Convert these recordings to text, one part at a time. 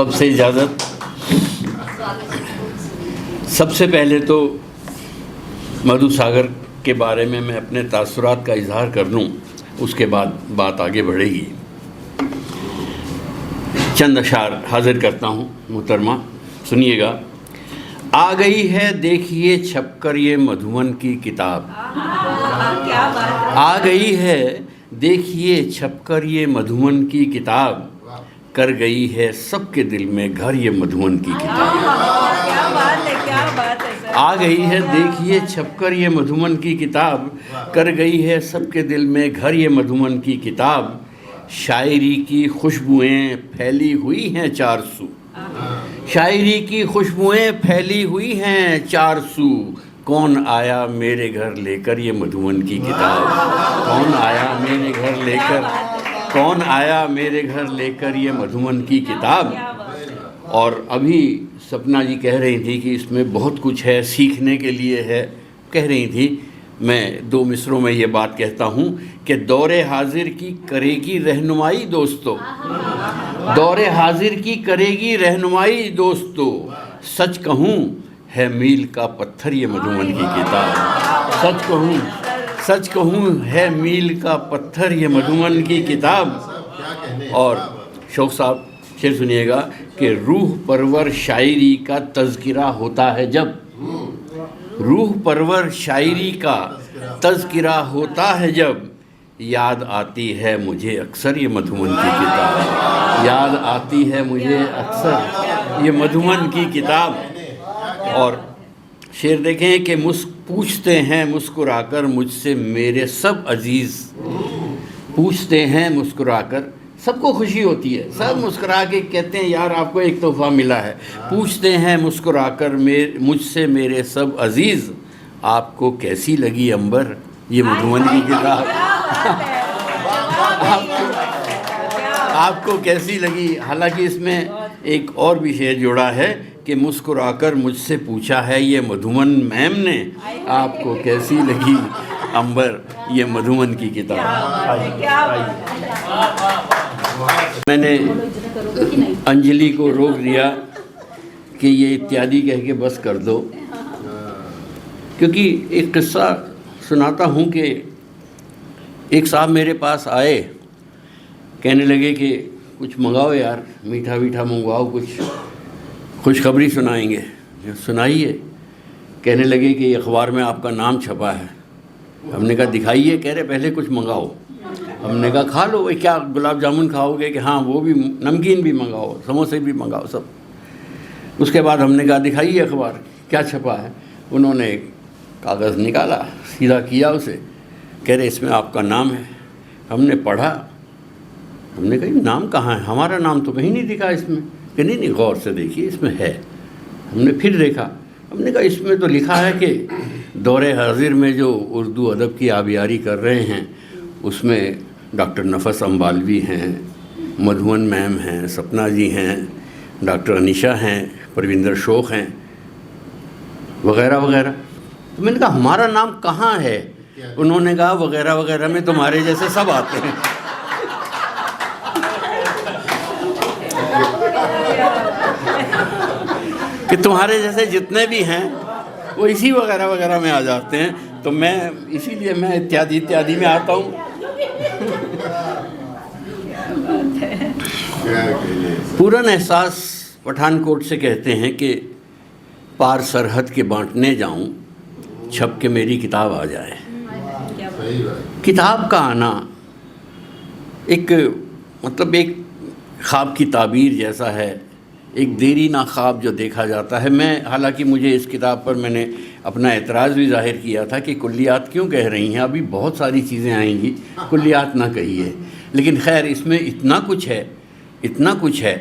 سب سے اجازت، سب سے پہلے تو مدھو ساگر کے بارے میں اپنے تاثرات کا اظہار کر دوں، اس کے بعد بات آگے بڑھے گی۔ چند اشعار حاضر کرتا ہوں محترمہ، سنیے گا۔ آ گئی ہے دیکھیے چھپ کر یہ مدھون کی کتاب، آ گئی ہے دیکھیے چھپ کر یہ مدھون کی کتاب، کر گئی ہے سب کے دل میں گھر یہ مدھون کی کتاب۔ آ گئی ہے دیکھیے چھپ کر یہ مدھون کی کتاب، کر گئی ہے سب کے دل میں گھر یہ مدھون کی کتاب۔ شاعری کی خوشبوئیں پھیلی ہوئی ہیں چار سو، شاعری کی خوشبوئیں پھیلی ہوئی ہیں چار سو، کون آیا میرے گھر لے کر یہ مدھون کی کتاب، کون آیا میرے گھر لے کر، کون آیا میرے گھر لے کر یہ مدھون کی کتاب۔ اور ابھی سپنا جی کہہ رہی تھی کہ اس میں بہت کچھ ہے، سیکھنے کے لیے ہے، کہہ رہی تھی۔ میں دو مصروں میں یہ بات کہتا ہوں کہ دور حاضر کی کرے گی رہنمائی دوستو، دور حاضر کی کرے گی رہنمائی دوستو، سچ کہوں ہے میل کا پتھر یہ مدھون کی کتاب، سچ کہوں ہے میل کا پتھر یہ مدھون کی کتاب۔ اور شوق صاحب شعر سنیے گا کہ روح پرور شاعری کا تذکرہ ہوتا ہے جب، روح پرور شاعری کا تذکرہ ہوتا ہے جب، یاد آتی ہے مجھے اکثر یہ مدھون کی کتاب، یاد آتی ہے مجھے اکثر یہ مدھون کی کتاب۔ اور شعر دیکھیں کہ پوچھتے ہیں مسکرا کر مجھ سے میرے سب عزیز، پوچھتے ہیں مسکرا کر، سب کو خوشی ہوتی ہے، سب مسکرا کے کہتے ہیں یار آپ کو ایک تحفہ ملا ہے، پوچھتے ہیں مسکرا کر مجھ سے میرے سب عزیز، آپ کو کیسی لگی عنبر یہ مدھون کی کتاب، آپ کو کیسی لگی۔ حالانکہ اس میں ایک اور بھی شعر جوڑا ہے کہ مسکرا کر مجھ سے پوچھا ہے یہ مدھون میم نے، آپ کو کیسی لگی عنبر یہ مدھون کی کتاب۔ میں نے انجلی کو روک دیا کہ یہ اتیادی کہہ کے بس کر دو، کیونکہ ایک قصہ سناتا ہوں کہ ایک صاحب میرے پاس آئے، کہنے لگے کہ کچھ منگاؤ یار، میٹھا میٹھا منگواؤ، کچھ خوشخبری سنائیں گے۔ سنائیے۔ کہنے لگے کہ یہ اخبار میں آپ کا نام چھپا ہے۔ ہم نے کہا دکھائیے، کہہ رہے پہلے کچھ منگاؤ۔ ہم نے کہا کھا لو، کیا گلاب جامن کھاؤ گے؟ کہ ہاں وہ بھی، نمکین بھی منگاؤ، سموسے بھی منگاؤ، سب۔ اس کے بعد ہم نے کہا دکھائیے اخبار کیا چھپا ہے۔ انہوں نے ایک کاغذ نکالا، سیدھا کیا اسے، کہہ رہے اس میں آپ کا نام ہے۔ ہم نے پڑھا، ہم نے کہا یہ نام کہاں ہے، ہمارا نام تو کہیں نہیں دکھا اس میں۔ کہ نہیں غور سے دیکھیے اس میں ہے۔ ہم نے پھر دیکھا، ہم نے کہا اس میں تو لکھا ہے کہ دور حاضر میں جو اردو ادب کی آبیاری کر رہے ہیں اس میں ڈاکٹر نفس امبالوی ہیں، مدھون میم ہیں، سپنا جی ہیں، ڈاکٹر انیشا ہیں، پرویندر شوق ہیں، وغیرہ وغیرہ۔ تو میں نے کہا ہمارا نام کہاں ہے؟ انہوں نے کہا وغیرہ وغیرہ میں تمہارے جیسے سب آتے ہیں۔ کہ تمہارے جیسے جتنے بھی ہیں وہ اسی وغیرہ وغیرہ میں آ جاتے ہیں، تو میں اسی لیے میں اتیادی میں آتا ہوں۔ پورن احساس پٹھان کوٹ سے کہتے ہیں کہ پار سرحد کے بانٹنے جاؤں، چھپ کے میری کتاب آ جائے۔ کتاب کا آنا ایک مطلب ایک خواب کی تعبیر جیسا ہے، ایک دیری نہ خواب جو دیکھا جاتا ہے۔ میں حالانکہ مجھے اس کتاب پر میں نے اپنا اعتراض بھی ظاہر کیا تھا کہ کلیات کیوں کہہ رہی ہیں، ابھی بہت ساری چیزیں آئیں گی، کلیات نہ کہیے۔ لیکن خیر اس میں اتنا کچھ ہے، اتنا کچھ ہے۔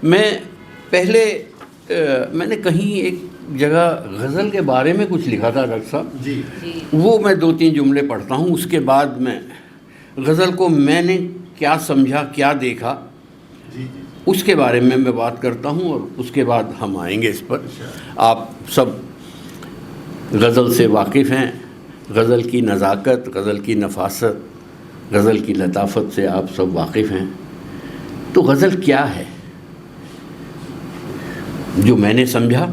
میں پہلے میں نے کہیں ایک جگہ غزل کے بارے میں کچھ لکھا تھا ڈاکٹر صاحب، جی وہ میں 2-3 جملے پڑھتا ہوں، اس کے بعد میں غزل کو میں نے کیا سمجھا، کیا دیکھا، اس کے بارے میں بات کرتا ہوں، اور اس کے بعد ہم آئیں گے اس پر۔ آپ سب غزل سے واقف ہیں، غزل کی نزاکت، غزل کی نفاست، غزل کی لطافت سے آپ سب واقف ہیں۔ تو غزل کیا ہے؟ جو میں نے سمجھا،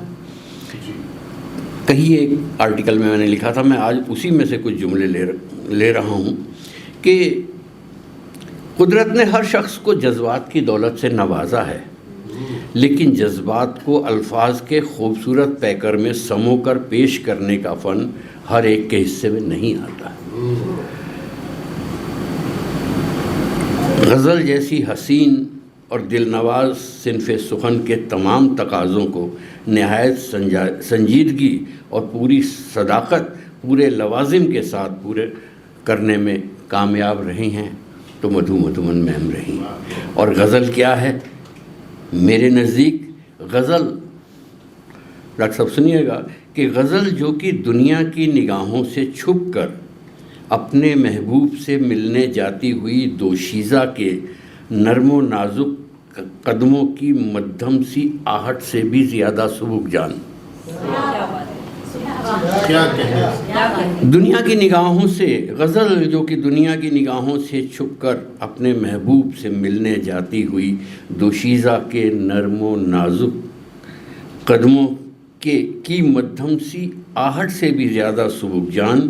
کہیں ایک آرٹیکل میں نے لکھا تھا، میں آج اسی میں سے کچھ جملے لے رہا ہوں کہ قدرت نے ہر شخص کو جذبات کی دولت سے نوازا ہے، لیکن جذبات کو الفاظ کے خوبصورت پیکر میں سمو کر پیش کرنے کا فن ہر ایک کے حصے میں نہیں آتا۔ غزل جیسی حسین اور دل نواز صنف سخن کے تمام تقاضوں کو نہایت سنجیدگی اور پوری صداقت پورے لوازم کے ساتھ پورے کرنے میں کامیاب رہی ہیں تو مدھومن میم رہی۔ اور غزل کیا ہے؟ میرے نزدیک غزل، ڈاکٹر صاحب سنیے گا، کہ غزل جو کہ دنیا کی نگاہوں سے چھپ کر اپنے محبوب سے ملنے جاتی ہوئی دوشیزہ کے نرم و نازک قدموں کی مدھم سی آہٹ سے بھی زیادہ سبک جان، دنیا کی نگاہوں سے، غزل جو کہ دنیا کی نگاہوں سے چھپ کر اپنے محبوب سے ملنے جاتی ہوئی دوشیزہ کے نرم و نازک قدموں کی مدھم سی آہٹ سے بھی زیادہ سبک جان،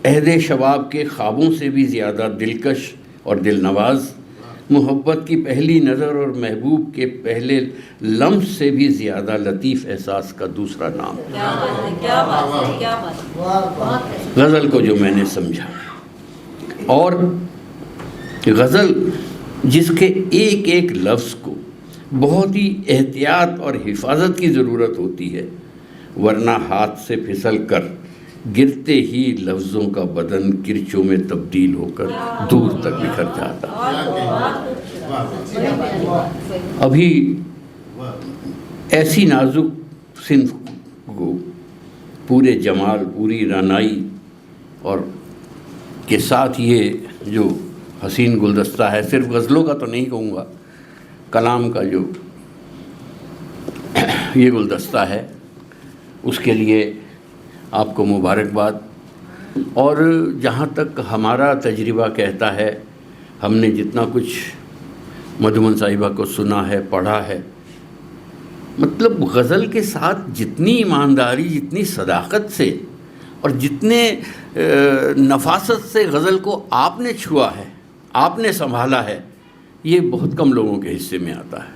عہد شباب کے خوابوں سے بھی زیادہ دلکش اور دل نواز، محبت کی پہلی نظر اور محبوب کے پہلے لمس سے بھی زیادہ لطیف احساس کا دوسرا نام، غزل کو جو میں نے سمجھا۔ اور غزل جس کے ایک ایک لفظ کو بہت ہی احتیاط اور حفاظت کی ضرورت ہوتی ہے، ورنہ ہاتھ سے پھسل کر گرتے ہی لفظوں کا بدن کرچوں میں تبدیل ہو کر دور تک بکھر جاتا۔ ابھی ایسی نازک صنف کو پورے جمال، پوری رعنائی اور کے ساتھ یہ جو حسین گلدستہ ہے، صرف غزلوں کا تو نہیں کہوں گا، کلام کا جو یہ گلدستہ ہے، اس کے لیے آپ کو مبارکباد۔ اور جہاں تک ہمارا تجربہ کہتا ہے، ہم نے جتنا کچھ مدھومن صاحبہ کو سنا ہے، پڑھا ہے، مطلب غزل کے ساتھ جتنی ایمانداری، جتنی صداقت سے اور جتنے نفاست سے غزل کو آپ نے چھوا ہے، آپ نے سنبھالا ہے، یہ بہت کم لوگوں کے حصے میں آتا ہے۔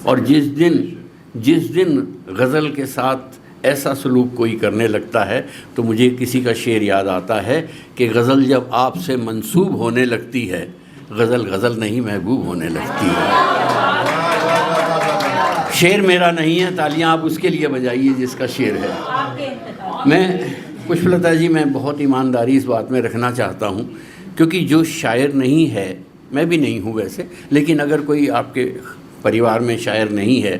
اور جس دن غزل کے ساتھ ایسا سلوک کوئی کرنے لگتا ہے تو مجھے کسی کا شعر یاد آتا ہے کہ غزل جب آپ سے منسوب ہونے لگتی ہے، غزل نہیں محبوب ہونے لگتی ہے۔ شعر میرا نہیں ہے، تالیاں آپ اس کے لیے بجائیے جس کا شعر ہے۔ میں پشپلتا جی، میں بہت ایمانداری اس بات میں رکھنا چاہتا ہوں، کیونکہ جو شاعر نہیں ہے، میں بھی نہیں ہوں ویسے، لیکن اگر کوئی آپ کے پریوار میں شاعر نہیں ہے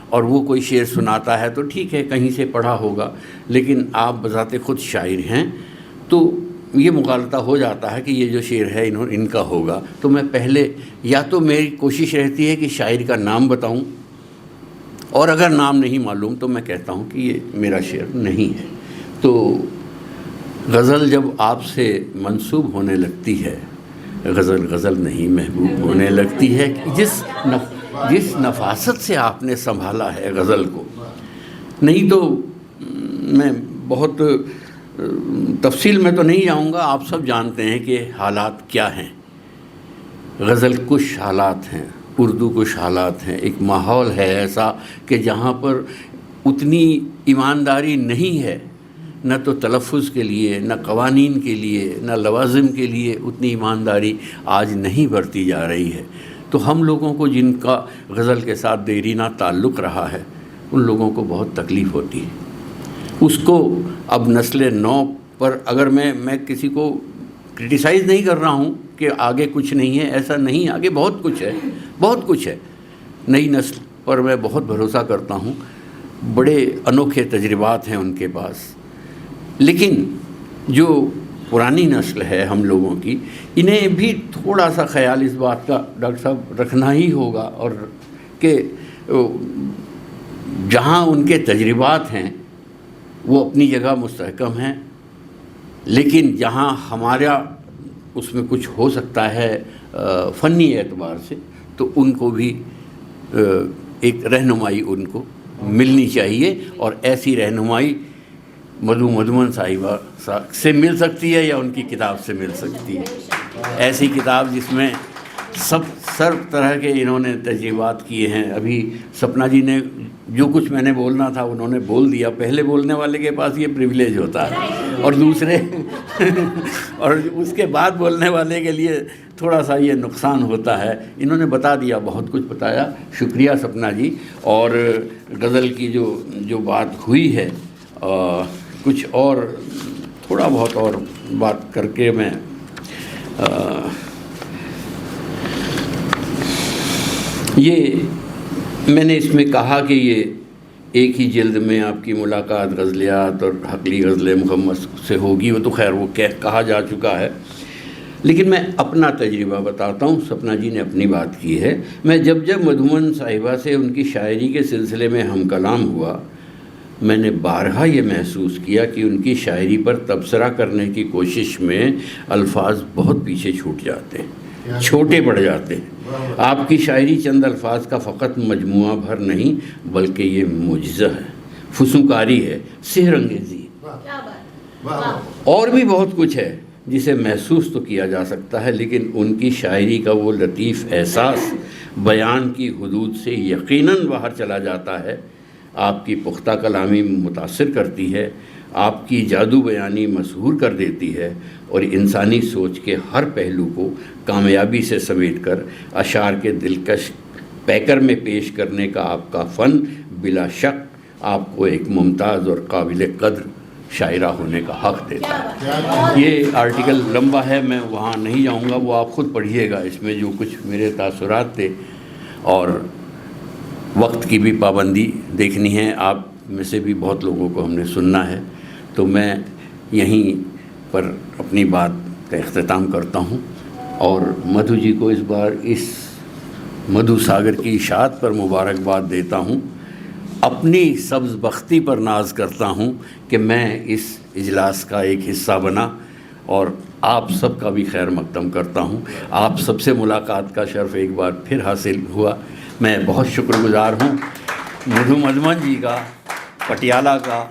اور وہ کوئی شعر سناتا ہے تو ٹھیک ہے، کہیں سے پڑھا ہوگا، لیکن آپ بذات خود شاعر ہیں تو یہ مغالطہ ہو جاتا ہے کہ یہ جو شعر ہے ان کا ہوگا۔ تو میں پہلے یا تو میری کوشش رہتی ہے کہ شاعر کا نام بتاؤں، اور اگر نام نہیں معلوم تو میں کہتا ہوں کہ یہ میرا شعر نہیں ہے۔ تو غزل جب آپ سے منسوب ہونے لگتی ہے، غزل نہیں محبوب ہونے لگتی ہے۔ جس نفاست سے آپ نے سنبھالا ہے غزل کو، نہیں تو میں بہت تفصیل میں تو نہیں جاؤں گا، آپ سب جانتے ہیں کہ حالات کیا ہیں، غزل کش حالات ہیں، اردو کش حالات ہیں، ایک ماحول ہے ایسا کہ جہاں پر اتنی ایمانداری نہیں ہے، نہ تو تلفظ کے لیے، نہ قوانین کے لیے، نہ لوازم کے لیے اتنی ایمانداری آج نہیں برتی جا رہی ہے۔ تو ہم لوگوں کو جن کا غزل کے ساتھ دیرینہ تعلق رہا ہے، ان لوگوں کو بہت تکلیف ہوتی ہے۔ اس کو اب نسل نو پر، اگر میں کسی کو کرٹیسائز نہیں کر رہا ہوں کہ آگے کچھ نہیں ہے، ایسا نہیں، آگے بہت کچھ ہے۔ نئی نسل پر میں بہت بھروسہ کرتا ہوں، بڑے انوکھے تجربات ہیں ان کے پاس، لیکن جو پرانی نسل ہے ہم لوگوں کی، انہیں بھی تھوڑا سا خیال اس بات کا ڈاکٹر صاحب رکھنا ہی ہوگا، اور کہ جہاں ان کے تجربات ہیں وہ اپنی جگہ مستحکم ہیں، لیکن جہاں ہمارا اس میں کچھ ہو سکتا ہے فنی اعتبار سے، تو ان کو بھی ایک رہنمائی ان کو ملنی چاہیے، اور ایسی رہنمائی مدھو مدھومن صاحبہ سے مل سکتی ہے یا ان کی کتاب سے مل سکتی ہے. ایسی کتاب جس میں سب طرح کے انہوں نے تجربات کیے ہیں. ابھی سپنا جی نے جو کچھ میں نے بولنا تھا انہوں نے بول دیا. پہلے بولنے والے کے پاس یہ پریویلیج ہوتا ہے، اور دوسرے اور اس کے بعد بولنے والے کے لیے تھوڑا سا یہ نقصان ہوتا ہے. انہوں نے بتا دیا، بہت کچھ بتایا. شکریہ سپنا جی. اور غزل کی جو بات ہوئی ہے، کچھ اور تھوڑا بہت اور بات کر کے میں میں نے اس میں کہا کہ یہ ایک ہی جلد میں آپ کی ملاقات غزلیات اور حقلی غزلیں مکمل سے ہوگی. وہ تو خیر وہ کہا جا چکا ہے، لیکن میں اپنا تجربہ بتاتا ہوں. سپنا جی نے اپنی بات کی ہے. میں جب مدھومن صاحبہ سے ان کی شاعری کے سلسلے میں ہم کلام ہوا، میں نے بارہا یہ محسوس کیا کہ ان کی شاعری پر تبصرہ کرنے کی کوشش میں الفاظ بہت پیچھے چھوٹ جاتے ہیں، چھوٹے پڑ جاتے ہیں. آپ کی شاعری چند الفاظ کا فقط مجموعہ بھر نہیں، بلکہ یہ معجزہ ہے، فسونکاری ہے، سحر انگیزی ہے. اور بھی بہت کچھ ہے جسے محسوس تو کیا جا سکتا ہے، لیکن ان کی شاعری کا وہ لطیف احساس بیان کی حدود سے یقیناً باہر چلا جاتا ہے. آپ کی پختہ کلامی متاثر کرتی ہے، آپ کی جادو بیانی مسحور کر دیتی ہے، اور انسانی سوچ کے ہر پہلو کو کامیابی سے سمیٹ کر اشعار کے دلکش پیکر میں پیش کرنے کا آپ کا فن بلا شک آپ کو ایک ممتاز اور قابل قدر شاعرہ ہونے کا حق دیتا ہے. یہ آرٹیکل لمبا ہے، میں وہاں نہیں جاؤں گا، وہ آپ خود پڑھیے گا. اس میں جو کچھ میرے تاثرات تھے، اور وقت کی بھی پابندی دیکھنی ہے. آپ میں سے بھی بہت لوگوں کو ہم نے سننا ہے، تو میں یہیں پر اپنی بات کا اختتام کرتا ہوں. اور مدھو جی کو اس بار اس مدھو ساگر کی اشاعت پر مبارکباد دیتا ہوں. اپنی سبز بختی پر ناز کرتا ہوں کہ میں اس اجلاس کا ایک حصہ بنا، اور آپ سب کا بھی خیر مقدم کرتا ہوں. آپ سب سے ملاقات کا شرف ایک بار پھر حاصل ہوا. میں بہت شکر گزار ہوں مدھو مدھومن جی کا، پٹیالہ کا،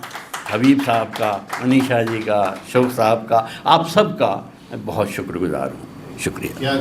حبیب صاحب کا، منیشا جی کا، شوق صاحب کا، آپ سب کا میں بہت شکر گزار ہوں. شکریہ.